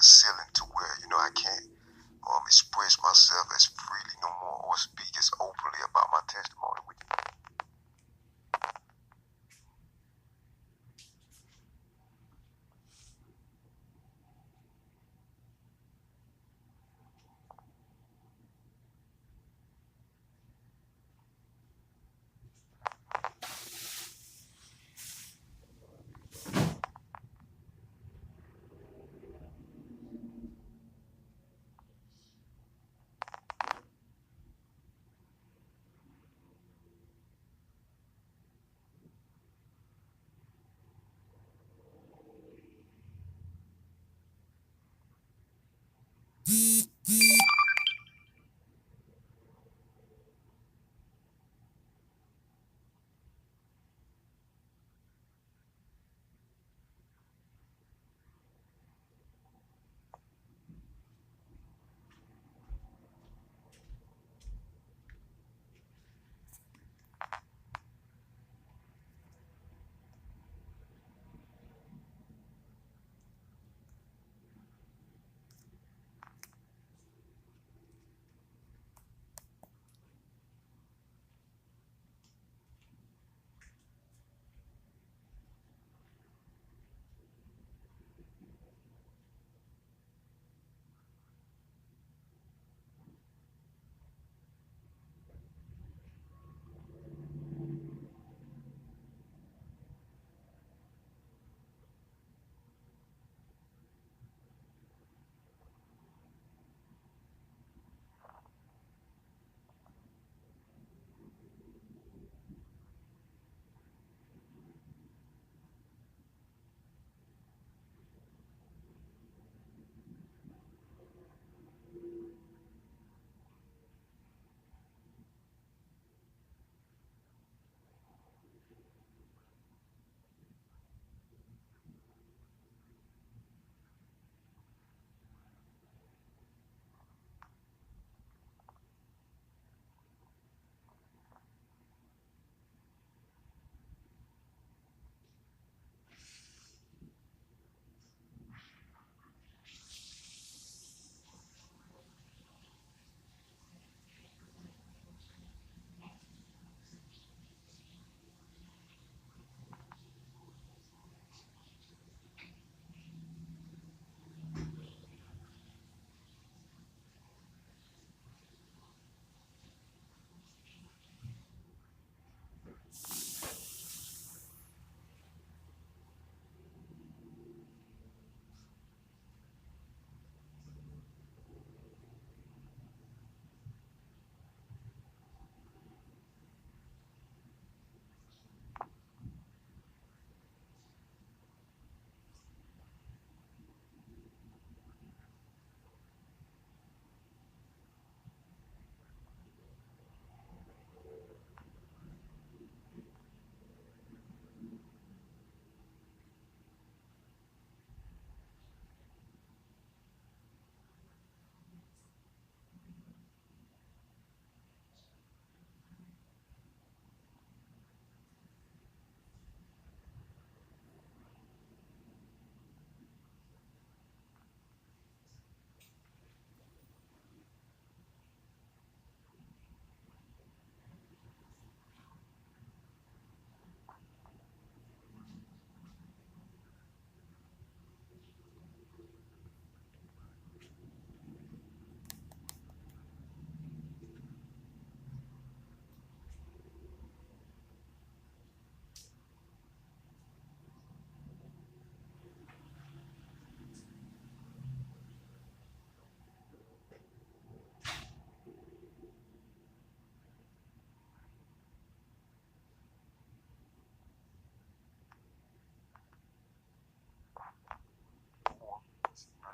ceiling to where, I can't express myself as freely no more or speak as openly about my testimony with you.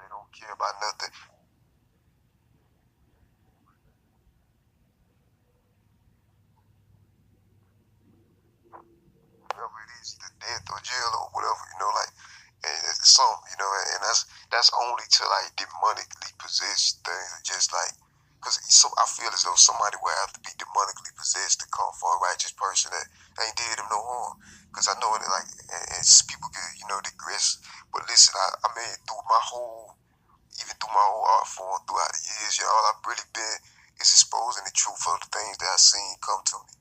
They don't care about nothing. Whatever it is, either death or jail or whatever, like, and it's some, and that's only to like demonically possessed things, just like, because I feel as though somebody will have to be demonically possessed to come for a righteous person that ain't did him no harm. Because I know it, like, and people get, digress. But listen, I mean, through my whole even through my whole art form throughout the years, all I've really been is exposing the truth of the things that I've seen come to me.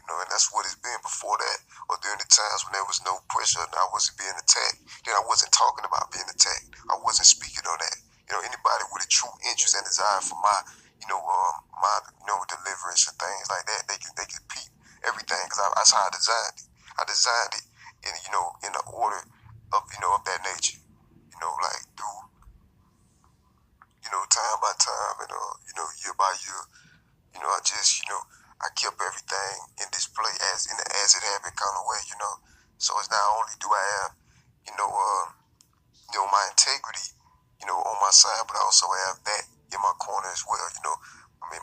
And that's what it's been before that, or during the times when there was no pressure and I wasn't being attacked. Then I wasn't talking about being attacked. I wasn't speaking on that. Anybody with a true interest and desire for my, deliverance and things like that, they can peep everything, because that's how I designed it. I designed it in the order of that nature. Like through, time by time and year by year. I just, I kept everything in display as it happened kind of way. So it's not only do I have, my integrity, on my side, but I also have that in my corner as well.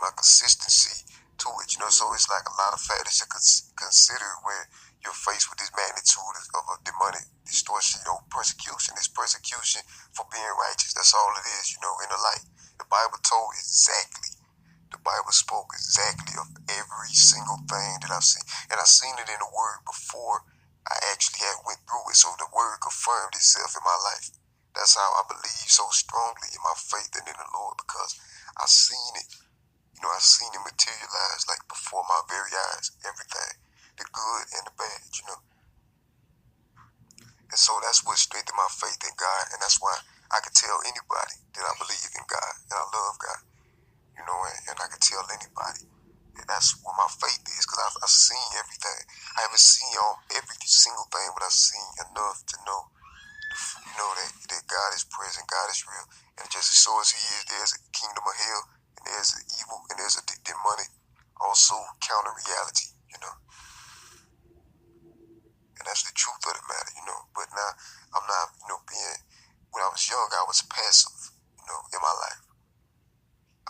My consistency to it. So it's like a lot of factors to consider when you're faced with this magnitude of a demonic distortion, persecution. It's persecution for being righteous. That's all it is, in the light. The Bible told exactly. The Bible spoke exactly of every single thing that I've seen. And I've seen it in the Word before I actually had went through it. So the Word confirmed itself in my life. That's how I believe so strongly in my faith and in the Lord, because I've seen it. I've seen it materialize like before my very eyes. Everything. The good and the bad. And so that's what strengthened my faith in God. And that's why I can tell anybody that I believe in God and I love God. And I can tell anybody that that's what my faith is, because I've seen everything. I haven't seen every single thing, but I've seen enough to know, that God is present, God is real. And just as sure as He is, there's a kingdom of hell, and there's an evil, and there's a demonic, also counter reality. And that's the truth of the matter. But now I'm not, when I was young, I was passive, in my life.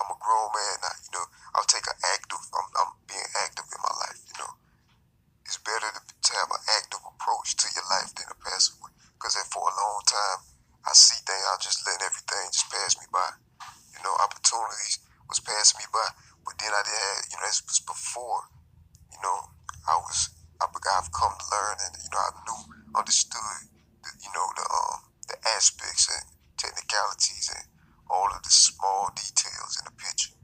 I'm a grown man now. I'll take I'm being active in my life. It's better to have an active approach to your life than a passive one. Because for a long time, I see things, I just let everything just pass me by. Opportunities was passing me by. But then I did have, this was before, I've come to learn, and, I understood, the aspects and technicalities and all of the small details in the picture.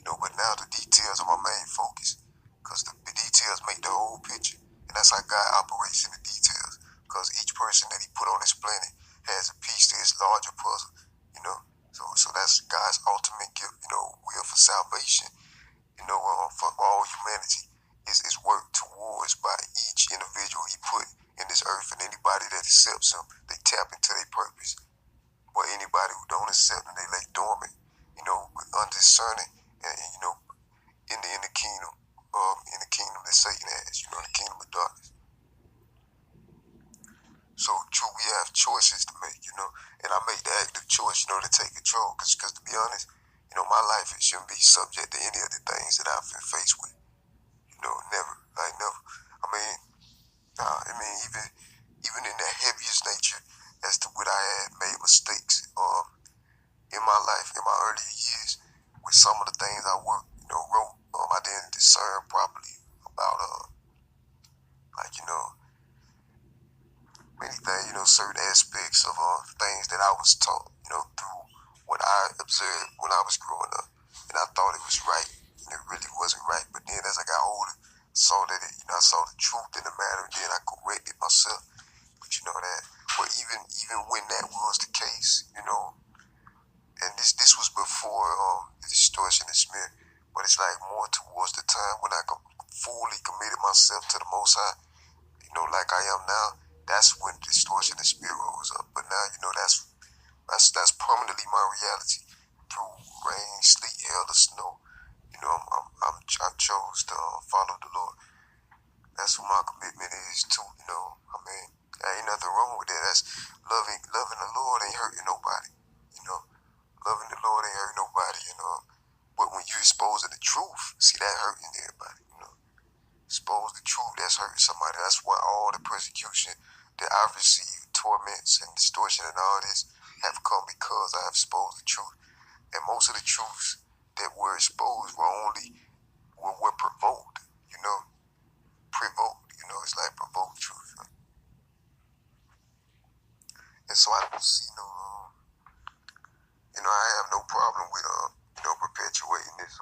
But now the details are my main focus, because the details make the whole picture. And that's how God operates in the details, because each person that He put on this planet has a piece to His larger puzzle. So that's God's ultimate gift, will for salvation, for all humanity is worked towards by each individual He put in this earth. And anybody that accepts Him, they tap into their purpose. But anybody who don't accept Him, they lay dormant, undiscerning, and in the kingdom that Satan has, the kingdom of darkness. So true, we have choices to make, and I make the active choice, to take control, because to be honest, my life, it shouldn't be subject to any of the things that I've been faced with, never, like never. Even in the heaviest nature, as to what I had made mistakes, in my life, in my early years, with some of the things I wrote, I didn't discern properly about, many things, certain aspects of things that I was taught, through what I observed when I was growing up. And I thought it was right, and it really wasn't right. But then as I got older, saw that I saw the truth in the matter, and then I corrected myself. But even when that was the case, and this was before the distortion and smear, but it's like more towards the time when I fully committed myself to the Most High, like I am now. That's when distortion and smear rose up. But now, that's permanently my reality. Through rain, sleet, hail, or snow, I chose to follow the Lord. That's what my commitment is too. There ain't nothing wrong with that. That's loving the Lord ain't hurting nobody. Loving the Lord ain't hurting nobody. But when you expose the truth, see that hurting everybody. Expose the truth, that's hurting somebody. That's why all the persecution that I've received, torments and distortion and all this, have come because I have exposed the truth. And most of the truths that were exposed were provoked. Provoked. It's like provoked truth. And so I don't see no I have no problem with, perpetuating this,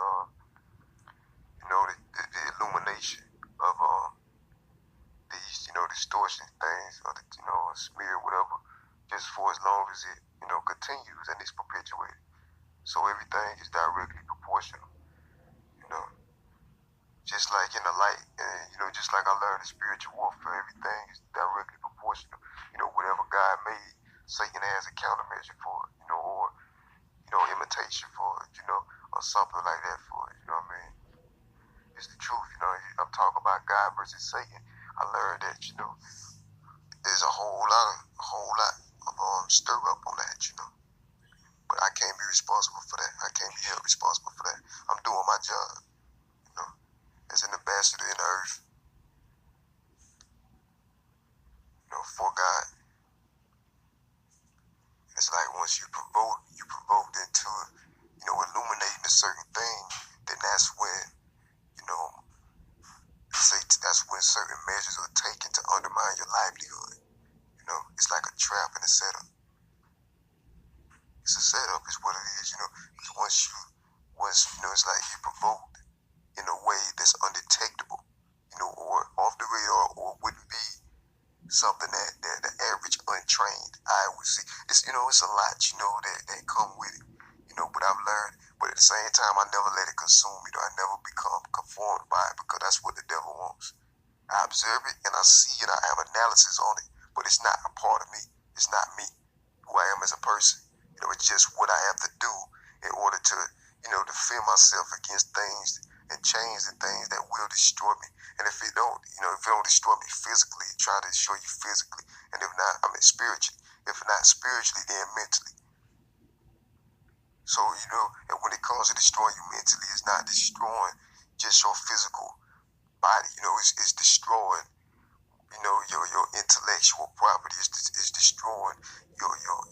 the illumination of, these, distortion things, or the, smear, whatever, just for as long as it, continues and is perpetuated. So everything is directly proportional, you know. Just like in the light, and just like I learned in spiritual warfare, everything is directly proportional. Whatever God made, Satan has a countermeasure for it, or imitation for it, or something like that for it. You know what I mean? It's the truth. I'm talking about God versus Satan. I learned that there's a whole lot of stir up on that. But I can't be responsible for that. I can't be held responsible for that. I'm doing my job, as an ambassador in the earth, for God. It's like once you provoked into, illuminating a certain thing, then that's when, that's when certain measures are taken to undermine your livelihood. It's like a trap and a setup. It's a setup, is what it is, because it's like you provoked in a way that's undetectable, or off the radar, or wouldn't be something that the average untrained eye would see. It's a lot, that come with it, but I've learned, but at the same time, I never let it consume me, I never become conformed by it, because that's what the devil wants. I observe it and I see it, I have analysis on it, but it's not a part of me. It's not me, who I am as a person. It's just what I have to do in order to, defend myself against things and change the things that will destroy me. And if it don't destroy me physically, try to destroy you physically. And if not, spiritually. If not spiritually, then mentally. So, and when it comes to destroying you mentally, it's not destroying just your physical body. It's destroying, your intellectual property. Is destroying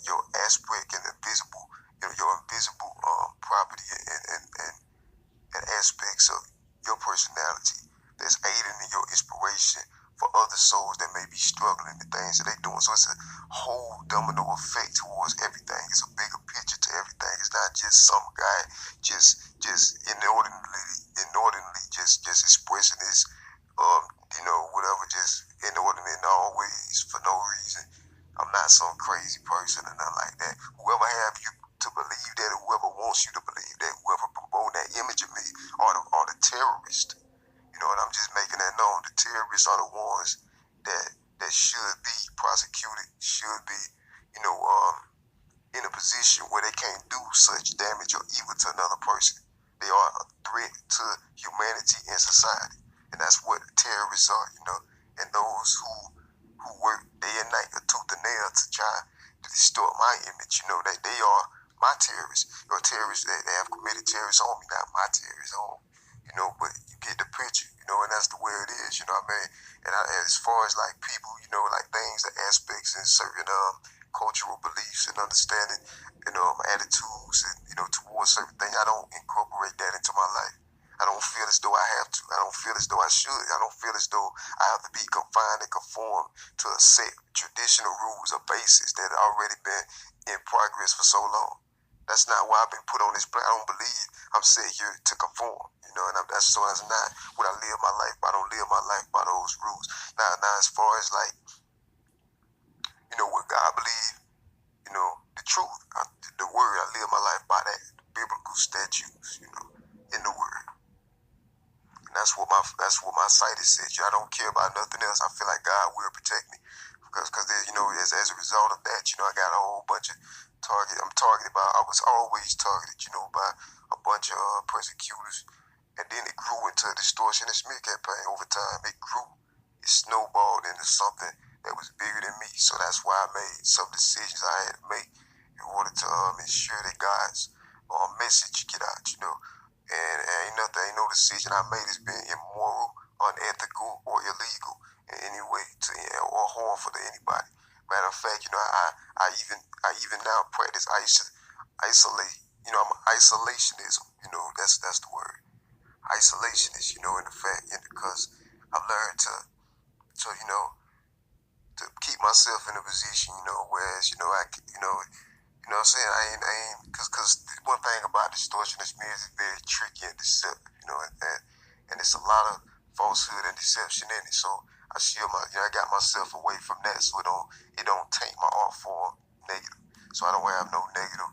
your aspect and invisible, your invisible property and aspects of your personality that's aiding in your inspiration for other souls that may be struggling, the things that they're doing. So it's a whole domino effect towards everything. It's a bigger picture to everything. It's not just some guy just inordinately just expressing his whatever, just inordinate in all ways for no reason. I'm not some crazy person or nothing like that. Whoever have you to believe that, or whoever wants you to believe that, whoever promote that image of me are the terrorists. And I'm just making that known. The terrorists are the ones that should be prosecuted, should be, in a position where they can't do such damage or evil to another person. They are a threat to humanity and society. And that's what terrorists are, and those who work day and night, a tooth and nail to try to distort my image, they are my terrorists. Terrorists, they have committed terrorists on me, not my terrorists on, but you get the picture, and that's the way it is, what I mean? And as far as like people, like things, the aspects and certain cultural beliefs and understanding, attitudes and, towards certain things, I don't incorporate that into my life. I don't feel as though I have to. I don't feel as though I should. I don't feel as though I have to be confined and conform to a set traditional rules or basis that have already been in progress for so long. That's not why I've been put on this planet. I don't believe I'm set here to conform, and that's not what I live my life by. I don't live my life by those rules. Now as far as like, what God believe, the truth, the word, I live my life by that, the biblical statutes, in the word. And that's what my sight is set. I don't care about nothing else. I feel like God will protect me because as a result of that, I got a whole bunch of target. I'm targeted by. I was always targeted, by a bunch of persecutors, and then it grew into a distortion and smear campaign over time. It grew, it snowballed into something that was bigger than me. So that's why I made some decisions I had to make in order to ensure that God's message get out, And ain't no decision I made has been immoral, unethical, or illegal in any way or harmful to anybody. Matter of fact, I even now practice isolate. I'm isolationism. That's the word. Isolationist. In the fact, because I've learned to to keep myself in a position, whereas I know what I'm saying? I ain't, cause one thing about distortionist music is very tricky and deceptive, you know, and it's a lot of falsehood and deception in it. So I shield I got myself away from that, so it don't taint my art form negative. So I don't have no negative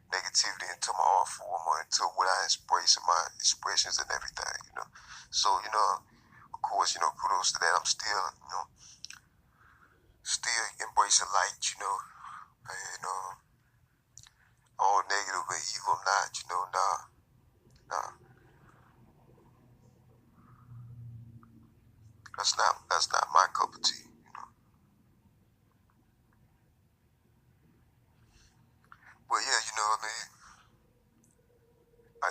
negativity into my art form or into what I express in my expressions and everything, you know. So of course, kudos to that. I'm still, still embracing light, and all negative and evil, I'm not, nah. That's not my cup of tea. But yeah, what I mean.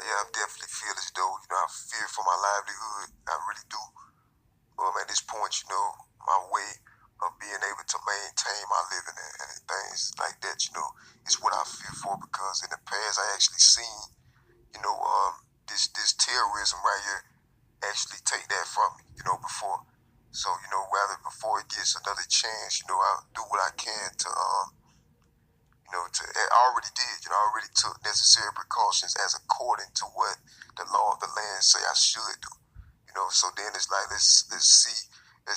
Yeah, I definitely feel as though I fear for my livelihood. I really do. At this point, my way of being able to maintain my living and things like that, is what I fear for, because in the past I actually seen, this terrorism right here actually take that from me, before. So, rather before it gets another chance, I'll do what I can to I already did, I already took necessary precautions as according to what the law of the land say I should do, so then it's like, let's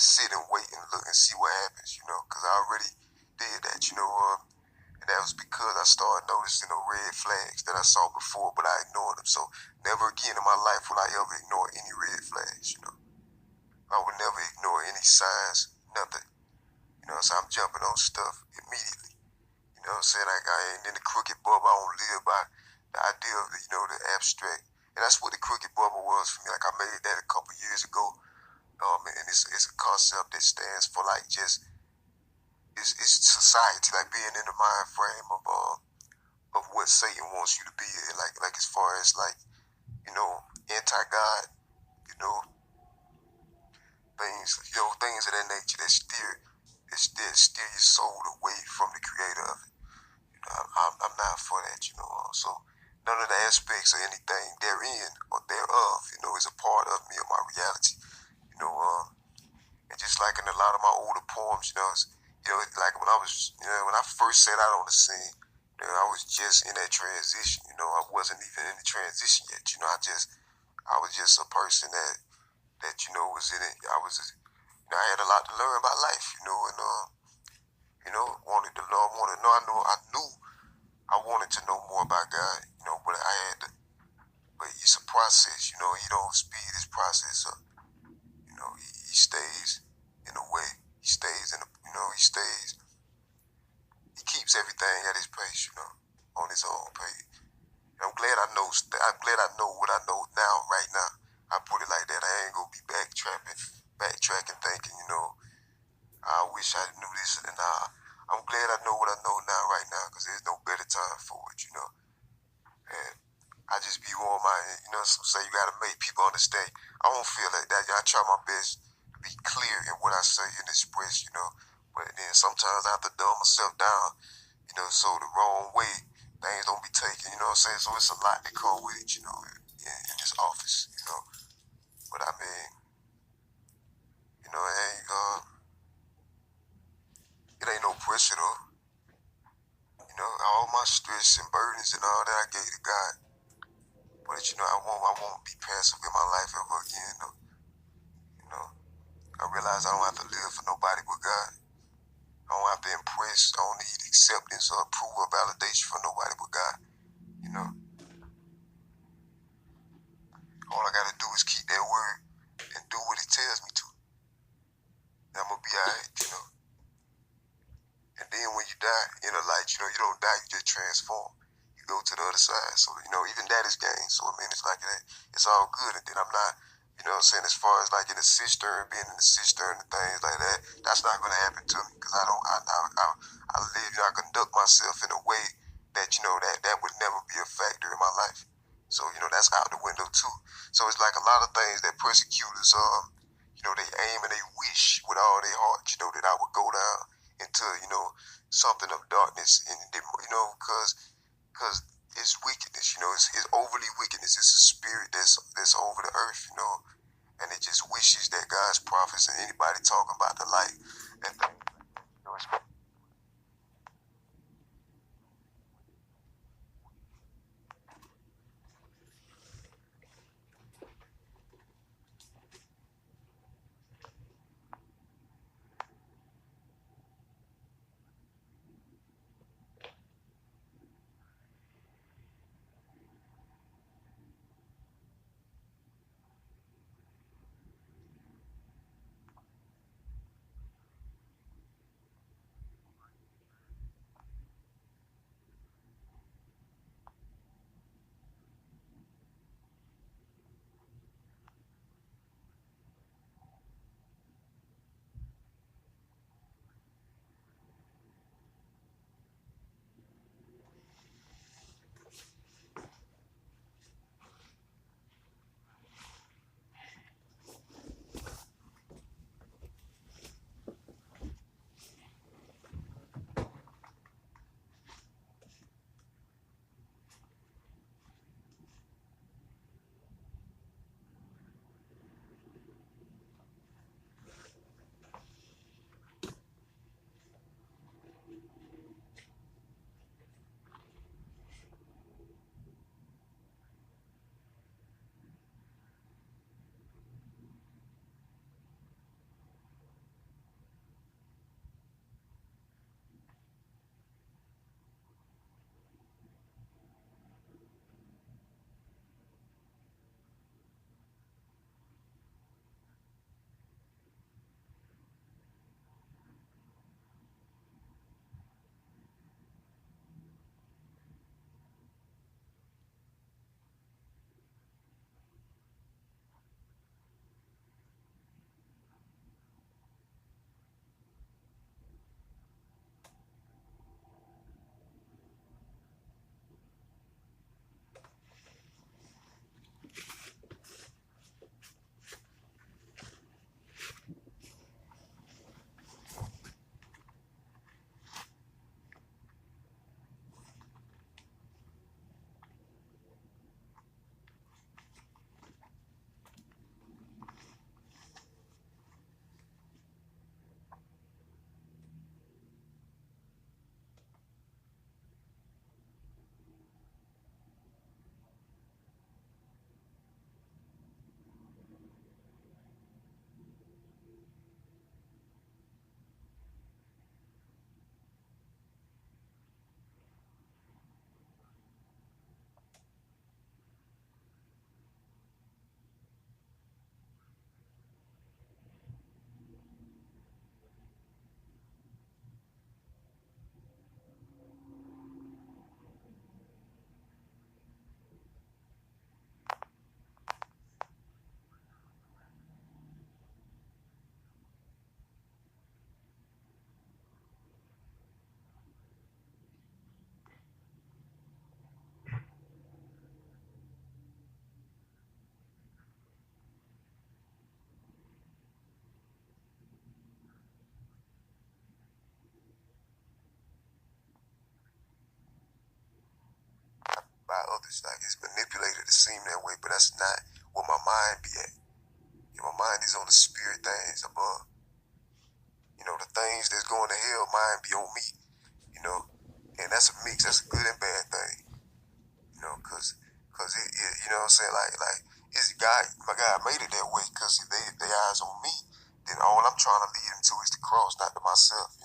sit and wait and look and see what happens, because I already did that, and that was because I started noticing the red flags that I saw before, but I ignored them. So never again in my life will I ever ignore any red flags, I would never ignore any signs, nothing, so I'm jumping on stuff immediately. You know what I'm saying? Like, I ain't in the crooked bubble. I don't live by the idea of the abstract. And that's what the crooked bubble was for me. Like, I made that a couple years ago. And it's a concept that stands for, like, just, it's society, like being in the mind frame of what Satan wants you to be in. Like as far as, like, anti-God, you know, things of that nature that steer your soul away from the creator of it. I'm not for that, So none of the aspects or anything therein or thereof, is a part of me or my reality. And just like in a lot of my older poems, like when when I first set out on the scene, I was just in that transition. I wasn't even in the transition yet. I was just a person that was in it. I had a lot to learn about life, and wanted to know. I knew I wanted to know more about God, but I had to. But it's a process, He don't speed his process up. He stays in a way. He stays in a, he stays. He keeps everything at his pace, on his own pace. And I'm glad I know. I'm glad I know what I know now, right now. I put it like that. I ain't gonna be backtracking, thinking, I wish I knew this, and I'm glad I know what I know now, right now, because there's no better time for it, And I just be on my, some say you gotta make people understand. I don't feel like that. I try my best to be clear in what I say and express, But then sometimes I have to dumb myself down, so the wrong way, things don't be taken, what I'm saying? So it's a lot that come with it, in this office, But I mean, it ain't no pressure though. All my stress and burdens and all that I gave to God. But I won't be passive in my life ever again though. I realize I don't have to live for nobody but God. I don't have to impress. I don't need acceptance or approval or validation from nobody but God. All I gotta do is keep that word and do what it tells me to. And I'm gonna be alright, And then when you die in a light, you don't die, you just transform. You go to the other side. So, even that is gain. So, I mean, it's like that. It's all good. And then I'm not, what I'm saying, as far as like in the cistern, being in the cistern and things like that, that's not going to happen to me, because I live, I conduct myself in a way that, that would never be a factor in my life. So, that's out the window too. So it's like a lot of things that persecutors, they aim and they wish with all their heart, that I would go down into, something of darkness, and because it's wickedness, it's overly wickedness. It's a spirit that's over the earth, and it just wishes that God's prophets and anybody talking about the light, and others. Like, it's manipulated to seem that way, but that's not where my mind be at. My mind is on the spirit things above. The things that's going to hell, mine be on me. And that's a mix. That's a good and bad thing. Cause it you know what I'm saying, like it's God. My God made it that way. Cause if they eyes on me, then all I'm trying to lead them to is the cross, not to myself.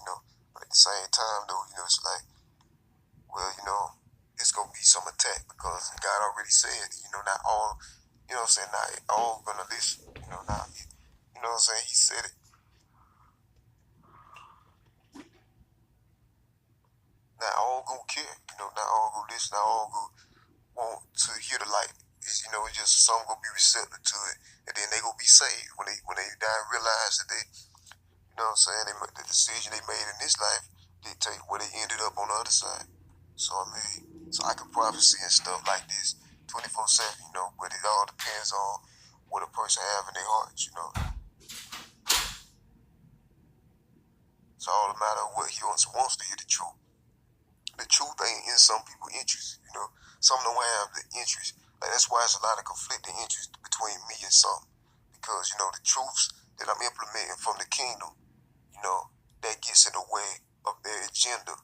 But at the same time, though, it's like, well, it's gonna be some attack because God already said, not all, what I'm saying, not all gonna listen. Not, what I'm saying, He said it. Not all gonna care. Not all gonna listen. Not all gonna want to hear the light. It's just some gonna be receptive to it, and then they gonna be saved when they die and realize that they, what I'm saying, the decision they made in this life dictate where they ended up on the other side. So I can prophecy and stuff like this 24/7, but it all depends on what a person have in their hearts. It's all a matter of what he wants to hear the truth. The truth ain't in some people's interest. Some don't have the interest. Like, that's why it's a lot of conflicting interest between me and some. Because, the truths that I'm implementing from the kingdom, that gets in the way of their agenda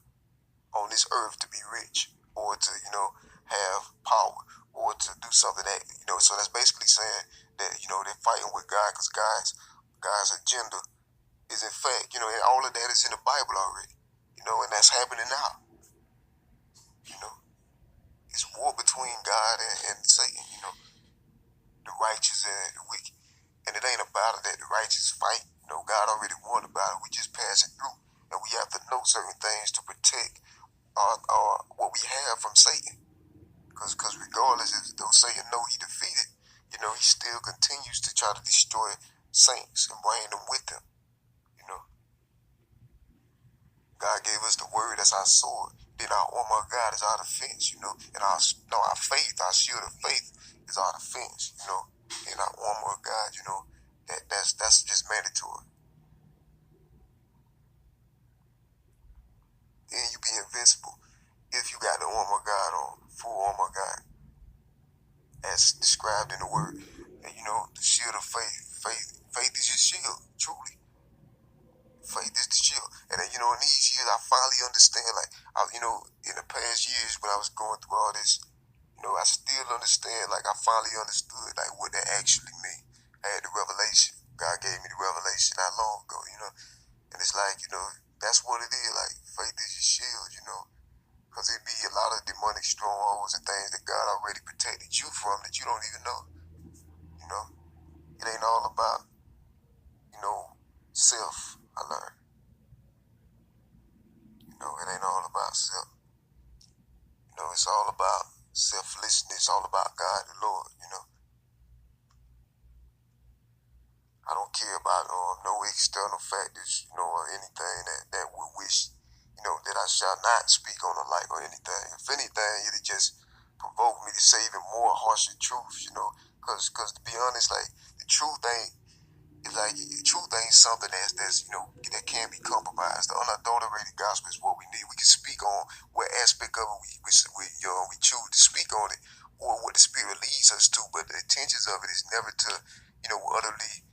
on this earth to be rich or to, have power or to do something that, so that's basically saying that, they're fighting with God because God's agenda is in fact, and all of that is in the Bible already, and that's happening now. It's war between God and Satan, the righteous and the wicked. And it ain't a battle that the righteous fight. God already won the battle. We just pass it through. And we have to know certain things to protect what we have from Satan. Because regardless, though Satan know he defeated, he still continues to try to destroy saints and bring them with him. God gave us the word as our sword. Then our armor of God is our defense, and our faith, our shield of faith is our defense, and our armor of God, that's just mandatory. Then you be invincible if you got the armor of God on, full armor of God, as described in the word. And the shield of faith. Faith is your shield, truly. Faith is the shield. And then, in these years, I finally understand, like, in the past years when I was going through all this, I still understand, like, I finally understood, like, what that actually mean. I had the revelation. God gave me the revelation not long ago, and it's like, that's what it is, like, faith is your shield, because it be a lot of demonic strongholds and things that God already protected you from that you don't even know, It ain't all about, self, I learned. It ain't all about self. It's all about selflessness. It's all about God, the Lord, I don't care about no external factors, or anything that would wish, that I shall not speak on the light or anything. If anything, it'll just provoke me to say even more harsher truths, because to be honest, like, the truth ain't, it's like, the truth ain't something that's that can't be compromised. The unadulterated gospel is what we need. We can speak on what aspect of it we choose to speak on it, or what the Spirit leads us to. But the intentions of it is never to, utterly,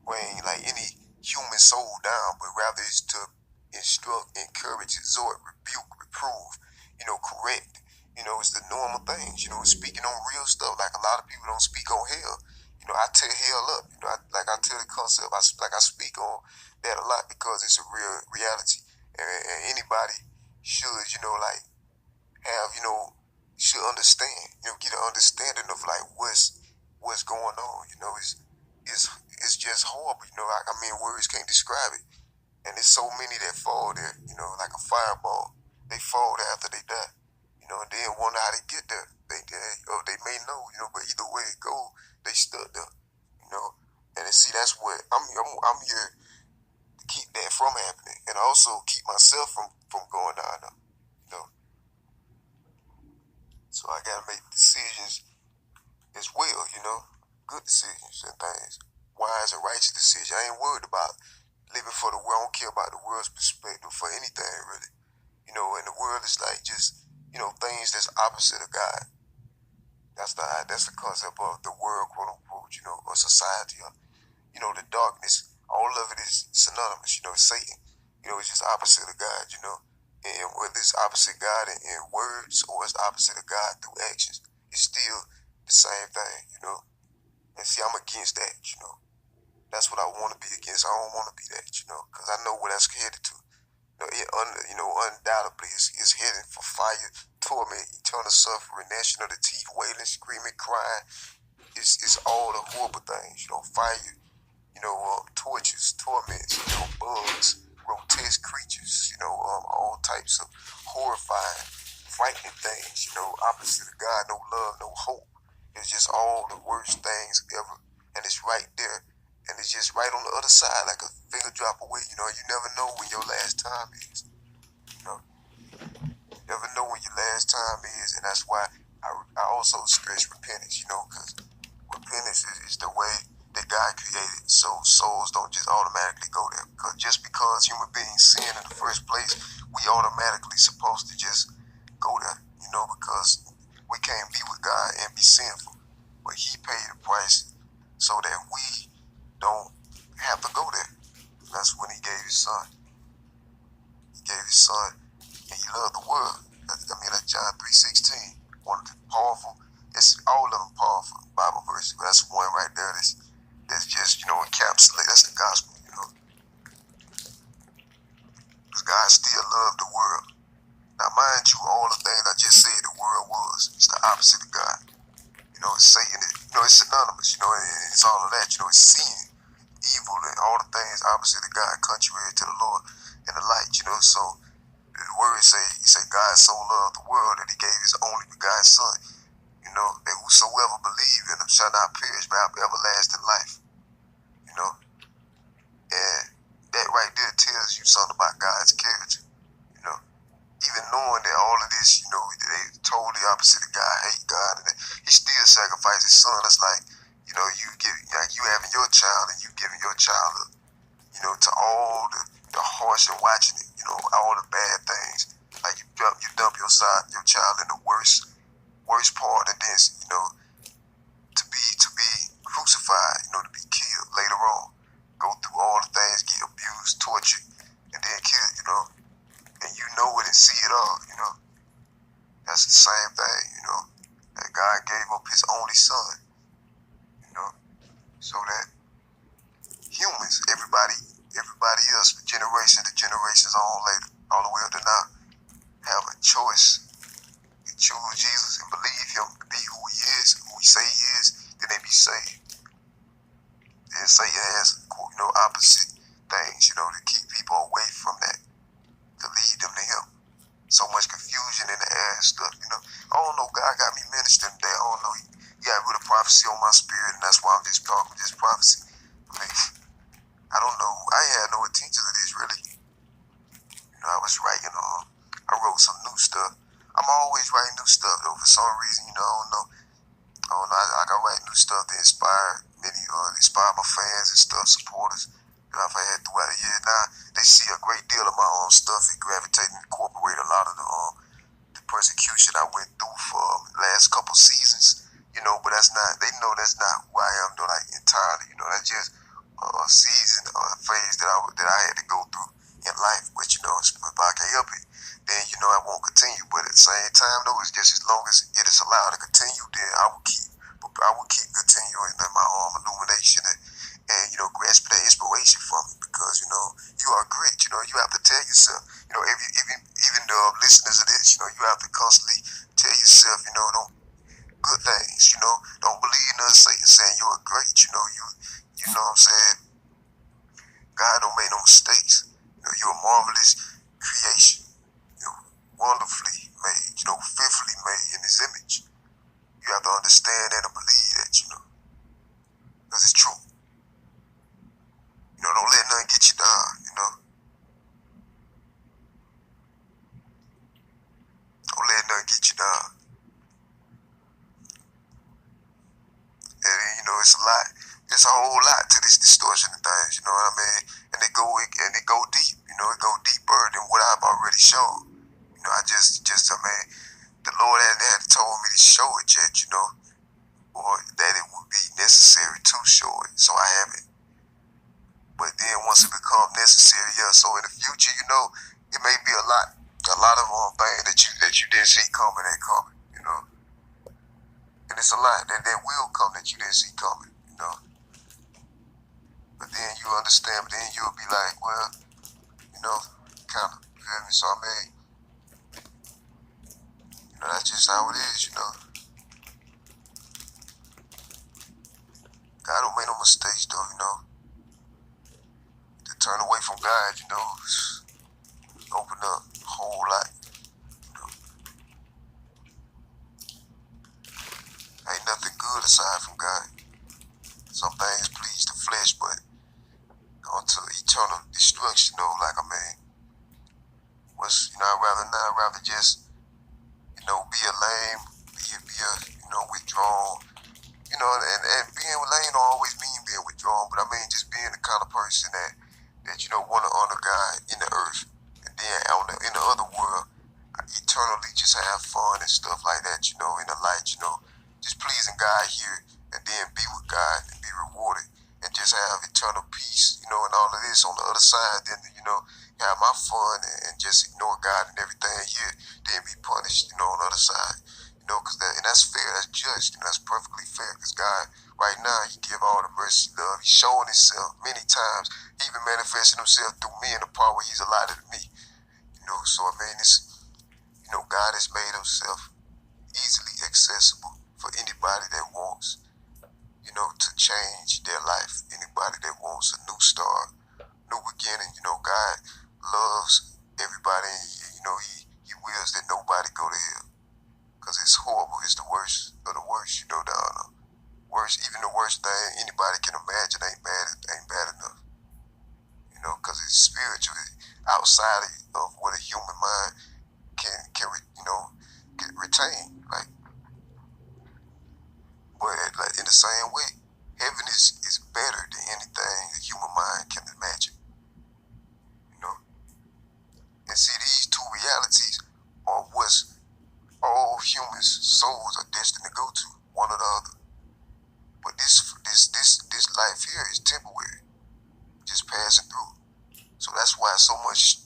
bring like any human soul down, but rather it's to instruct, encourage, exhort, rebuke, reprove, correct. It's the normal things. Speaking on real stuff. Like, a lot of people don't speak on hell. I tear hell up. I tell the concept. I speak on that a lot because it's a real reality, and anybody should, like, have, should understand, get an understanding of, like, what's going on. It's just horrible. I mean, words can't describe it. And there's so many that fall there, like a fireball. They fall there after they die, and then wonder how they get there. They may know, but either way it go, they stuck there, And see, that's what I'm here to keep that from happening, and also keep myself from going down there, So I gotta make decisions as well, good decisions and things, wise and righteous decisions. I ain't worried about living for the world. I don't care about the world's perspective for anything, really. And the world is like just, things that's opposite of God. That's the concept of the world, quote unquote, or society, or the darkness. All of it is synonymous, it's Satan. It's just opposite of God, and whether it's opposite God in words or it's opposite of God through actions, it's still the same thing. And see, I'm against that. That's what I want to be against. I don't want to be that, because I know where that's headed to. Undoubtedly, it's heading for fire, torment, eternal suffering, gnashing of the teeth, wailing, screaming, crying. It's all the horrible things, fire, torches, torments, bugs, grotesque creatures, all types of horrifying, frightening things, opposite of God, no love, no hope. It's just all the worst things ever, and it's right there, and it's just right on the other side, like a finger drop away. You never know when your last time is. You never know when your last time is, and that's why I also stress repentance. Because repentance is the way that God created, so souls don't just automatically go there. Because just because human beings sin in the first place, we automatically supposed to just go there. Because we can't be with God and be sinful. But He paid the price so that we don't have to go there. That's when He gave His Son. He gave His Son, and He loved the world. That's John 3:16. One of the powerful. It's all of them powerful Bible verses, but that's one right there. That's just encapsulate. That's the gospel. Because God still loved the world. Now, mind you, all the things I just said the world was. It's the opposite of God. It's Satan. It's synonymous. And it's all of that. It's sin, evil, and all the things opposite of God, contrary to the Lord and the light. So the word He said, God so loved the world that He gave His only begotten Son. That whosoever believe in Him shall not perish but have everlasting life. And that right there tells you something about God's character. Even knowing that all of this, they totally opposite of God, hate God, and He still sacrificed His Son. It's like, you having your child and you giving your child up, to all the harsh and watching it, all the bad things. Like you dump your child in the worst part, and then, to be crucified, to be killed later on. Go through all the things, get abused, tortured, and then killed, and it and see it all, That's the same thing, that God gave up His only Son, so that humans, everybody else, generation to generations on later, all the way up to now, have a choice. You choose Jesus and believe Him to be who He is, who He say He is, then they be saved. Then Satan has, opposite things, to keep people away from that, to lead them to Him. So much confusion in the air and stuff, I don't know, God got me ministering today. I don't know, He got rid of prophecy on my spirit, and that's why I'm just talking this prophecy. I don't know, I had no intentions of this, really. I was writing, I wrote some new stuff. I'm always writing new stuff, though, for some reason, I don't know. I can write new stuff that inspire my fans and stuff, supporters that I've had throughout the year. Now, they see a great deal of my own stuff and gravitate and incorporate a lot of the persecution I went through for the last couple seasons, but they know that's not who I am, though, like, entirely, that's just a season or a phase that I had to go through in life, which, if I can help it, then, I won't continue, but at the same time, though, it's just as long as it is allowed to continue, then I will keep continuing in my illumination and grasp that inspiration from it, because, you are great, you have to tell yourself, even the listeners of this, you have to constantly tell yourself, don't good things, don't believe nothing saying you are great, you know what I'm saying? God don't make no mistakes. You're a marvelous creation. Wonderfully made, fearfully made in His image. You have to understand that and believe that, because it's true. Don't let nothing get you down, Don't let nothing get you down. And it's a lot. It's a whole lot to this distortion of things, you know what I mean? And it go deep, it go deeper than what I've already shown. I Lord hadn't told me to show it yet, or that it would be necessary to show it. So I haven't. But then once it becomes necessary, so in the future, it may be a lot of things that you didn't see coming that coming, and it's a lot that will come that you didn't see coming, But then you understand, but then you'll be like, well, kind of, you feel me? So I mean, that's just how it is, God don't make no mistakes though, To turn away from God, open up a whole lot. Ain't nothing good aside from God. Some things please the flesh, but onto eternal destruction, like I'd rather just, be a lame, be a, withdrawn, and being lame don't always mean being withdrawn, but I mean just being the kind of person that want to honor God in the earth, and then in the other world, eternally just have fun and stuff like that, in the light, just pleasing God here, and then be with God and be rewarded, and just have eternal peace, and all of this on the other side, then, have my fun and just ignore God and everything here, then be punished, on the other side, because that's fair, that's just, that's perfectly fair, because God, right now, He give all the mercy, love, He's showing Himself many times, He even manifesting Himself through me in the part where He's allotted to me, so I mean, it's, God has made Himself easily accessible for anybody that wants, to change their life. Anybody that wants a new start, new beginning. God loves everybody, and He wills that nobody go to hell, because it's horrible. It's the worst of the worst. Even the worst thing anybody can imagine ain't bad enough. Because it's spiritual, outside of what a human mind can retain. But in the same way, heaven is better than anything the human mind can imagine. And see, these two realities are what all humans' souls are destined to go to, one or the other. But this life here is temporary, just passing through. So that's why so much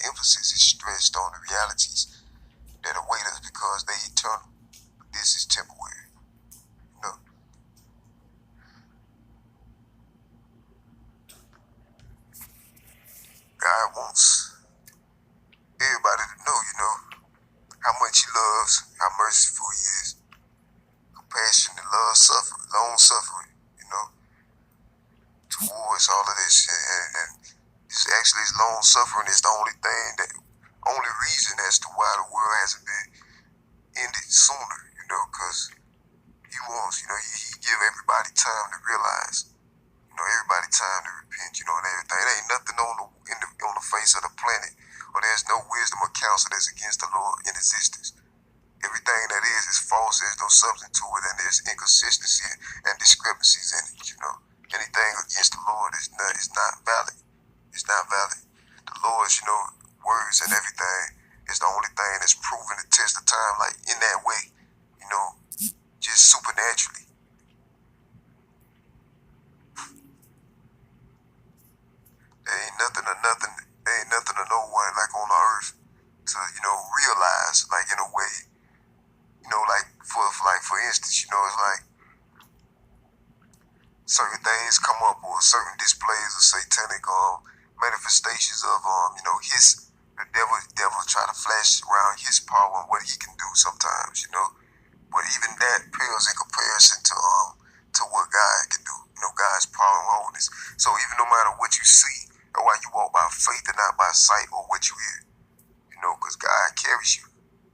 emphasis is stressed on the realities that await us, because they eternal. But this is temporary. God wants everybody to know, how much He loves, how merciful He is, compassionate, long suffering, towards all of this. And it's actually His long suffering is the only reason as to why the world hasn't been ended sooner, because He wants, He give everybody time to realize, everybody time to repent, and everything. There ain't nothing on the face of the planet, or there's no wisdom or counsel that's against the Lord in existence. Everything that is false. There's no substance to it, and there's inconsistency and discrepancies in it. Anything against the Lord is not valid. It's not valid. The Lord's, words and everything is the only thing that's proven to test the time, like in that way, just supernaturally. There ain't nothing or no one like on the earth to, realize, like in a way, like for instance, it's like certain things come up, or certain displays of satanic manifestations of the devil try to flash around his power and what he can do sometimes, But even that pales in comparison to what God can do, God's power and holiness. So even no matter what you see, or why you walk by faith and not by sight, or what you hear, because God carries you.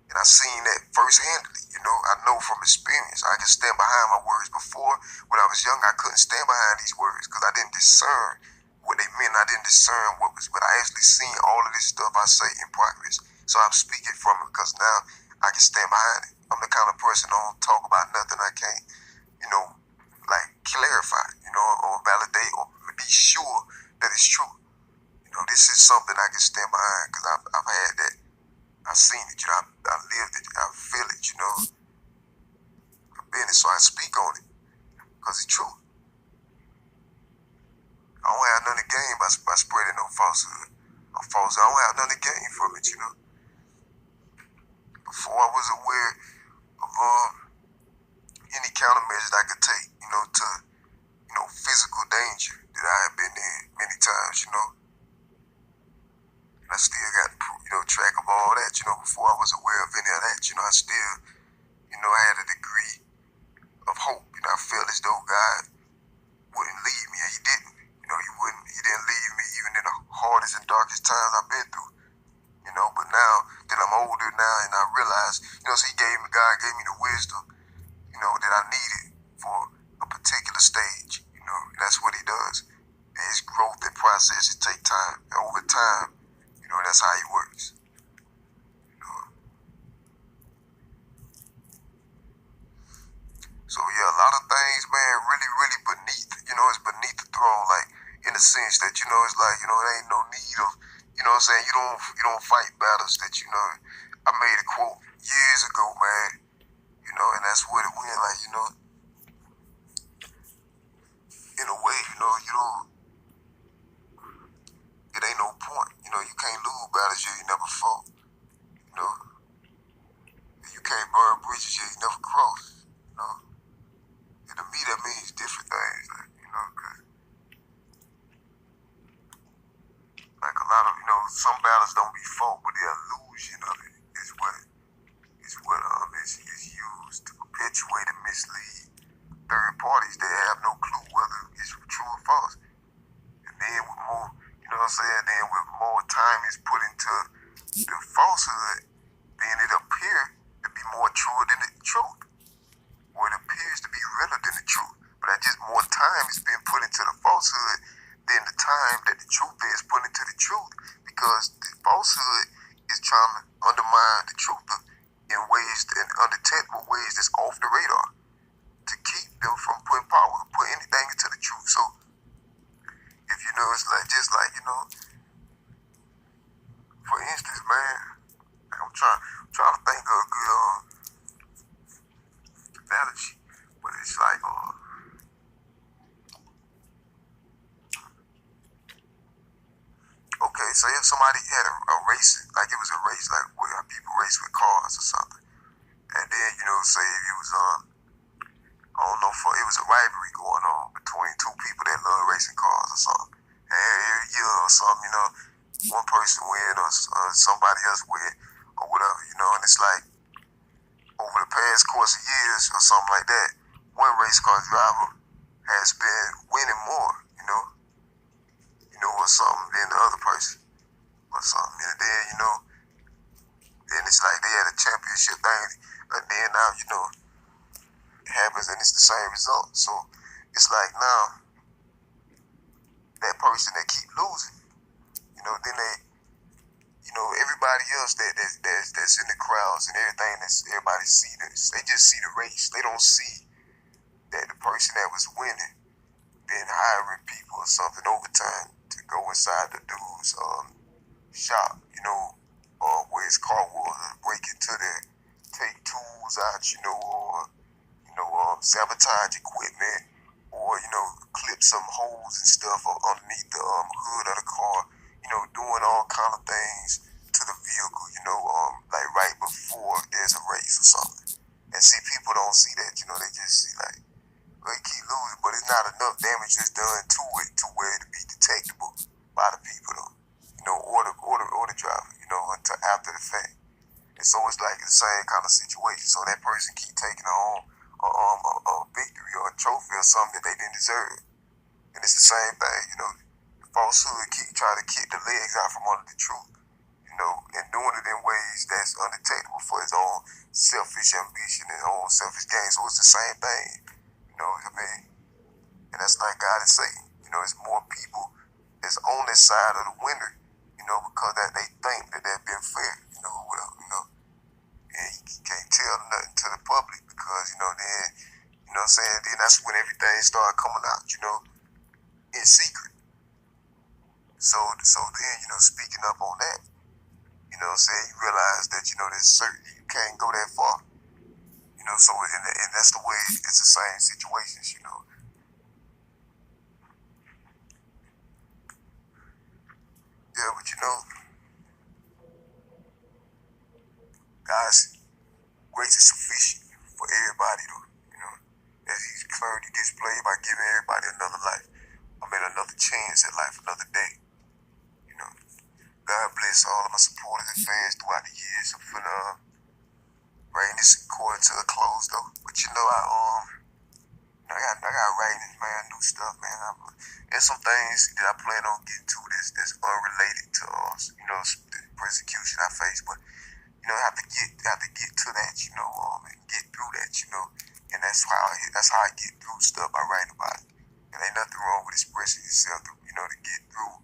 And I seen that first-handedly, I know from experience. I can stand behind my words. Before, when I was young, I couldn't stand behind these words because I didn't discern what they meant. I didn't discern what I actually seen all of this stuff I say in progress. So I'm speaking from it because now I can stand behind it. I'm the kind of person who don't talk about nothing I can't, clarify, or validate, or be sure that it's true. This is something I can stand behind because I've had that. I seen it, you know, I lived it, I feel it, you know. I've been it, so I speak on it, because it's true. I don't have nothing to gain by spreading no falsehood. I don't have nothing to gain from it, you know. Before I was aware of any countermeasures I could take, you know, to, you know, physical danger that I have been in many times, you know. And I still got, you know, track of all that, you know, before I was aware of any of that, you know, I still, you know, I had a degree of hope. You know, I felt as though God wouldn't leave me, and he didn't. You know, he didn't leave me even in the hardest and darkest times I've been through. You know, but now that I'm older now and I realize, you know, so God gave me the wisdom, you know, that I needed for a particular stage. You know, that's what he does. And his growth and process, it take time. And over time, you know, that's how he works. You know? So yeah, a lot of things, man, really beneath, you know, it's beneath the throne, like in the sense that, you know, it's like, you know, there ain't no need of, you know what I'm saying, you don't fight battles that, you know, I made a quote years ago, man, you know, and that's what it went, like, you know, in a way, you know, it ain't no point, you know, you can't lose battles you never fought, you know, you can't burn bridges you never crossed, you know, and to me that means different things, like, you know, cause like a lot of, you know, some battles don't be fought, but the illusion of it is what is used to perpetuate and mislead third parties that have no clue whether it's true or false. And then with more, you know what I'm saying, then with more time is put into the falsehood, then it appears to be more true than the truth. Or it appears to be realer than the truth. But that just more time is being put into the falsehood than the time that the truth is put into the truth. Because the falsehood is trying to undermine the truth in ways, in undetectable ways that's off the radar, to keep them from putting power, put anything into the truth. So if you know, it's like, just like, you know, for instance, man, I'm trying to think of a good analogy, but it's like, okay, so if somebody had a race, like it was a race, like where people race with cars or something, and then, you know, say if it was, I don't know, it was a rivalry going on between two people that love racing cars or something, and every year or something, you know, one person win or somebody else win or whatever, you know, and it's like over the past course of years or something like that, one race car driver has been winning more, or something than the other person or something. And then, you know, then it's like they had a championship thing, and then now, you know, it happens and it's the same result. So it's like now that person that keep losing, you know, then they, you know, everybody else that's in the crowds and everything, that's everybody see this. They just see the race. They don't see that the person that was winning been hiring people or something overtime to go inside the dude's shop, you know, where his car was, break into there, take tools out, you know, or sabotage equipment, or, you know, clip some holes and stuff underneath the hood of the car, you know, doing all kind of things to the vehicle, you know, like right before there's a race or something. And see, people don't see that, you know, they just see like, well, he keep losing, but it's not enough damage that's done to it to where it be detectable by the people, though, you know, or the driver, you know, until after the fact. And so it's like the same kind of situation. So that person keep taking home a victory or a trophy or something that they didn't deserve. And it's the same thing, you know. The falsehood keep trying to kick the legs out from under the truth, you know, and doing it in ways that's undetectable for his own selfish ambition and own selfish gain. So it's the same thing, you know what I mean? And that's like God is saying, you know, it's more people that's on this side of the winner, you know, because that they think that they've been fair, you know, whatever, you know. And you can't tell nothing to the public because, you know, then, you know what I'm saying, then that's when everything started coming out, you know, in secret. So then, you know, speaking up on that, you know what I'm saying, you realize that, you know, there's certain, you can't go that far. You know, so, and that's the way, it's the same situations, you know. Yeah, but you know, God's grace is sufficient for everybody, though, you know, as He's clearly displayed by giving everybody another life. I mean, another chance at life, another day, you know. God bless all of my supporters and fans throughout the years. I'm finna bring this quarter to a close, though. But you know, I got writing, man, new stuff, man. There's some things that I plan on getting to that's unrelated to us, you know, the persecution I face. But you know, I have to get to that, you know, and get through that, you know. And that's how I get through stuff. I write about it. And ain't nothing wrong with expressing yourself, you know, to get through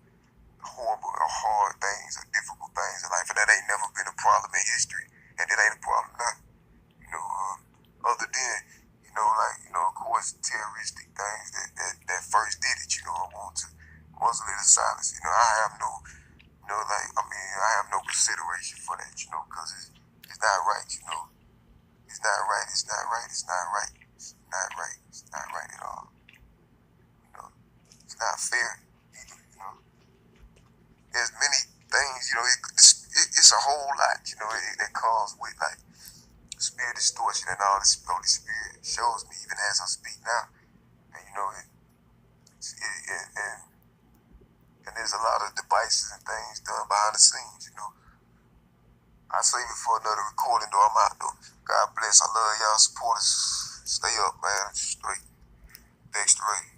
horrible or hard things or difficult things in life. And that ain't never been a problem in history, and it ain't a problem now. You know, other than, you know, like, you know, of course, terroristic things that first did it, you know, I want to muzzle it in silence. You know, I have no, you know, like, I mean, I have no consideration for that, you know, because it's not right, you know. It's not right, it's not right, it's not right. It's not right, it's not right at all. You know, it's not fair either, you know. There's many things, you know, it's a whole lot, you know, that comes with, like, spirit distortion and all this Holy Spirit shows me even as I speak now. And, you know, and there's a lot of devices and things done behind the scenes, you know. I'll save it for another recording, though. I'm out, though. God bless. I love y'all supporters. Stay up, man. Straight. Dexsta Ray.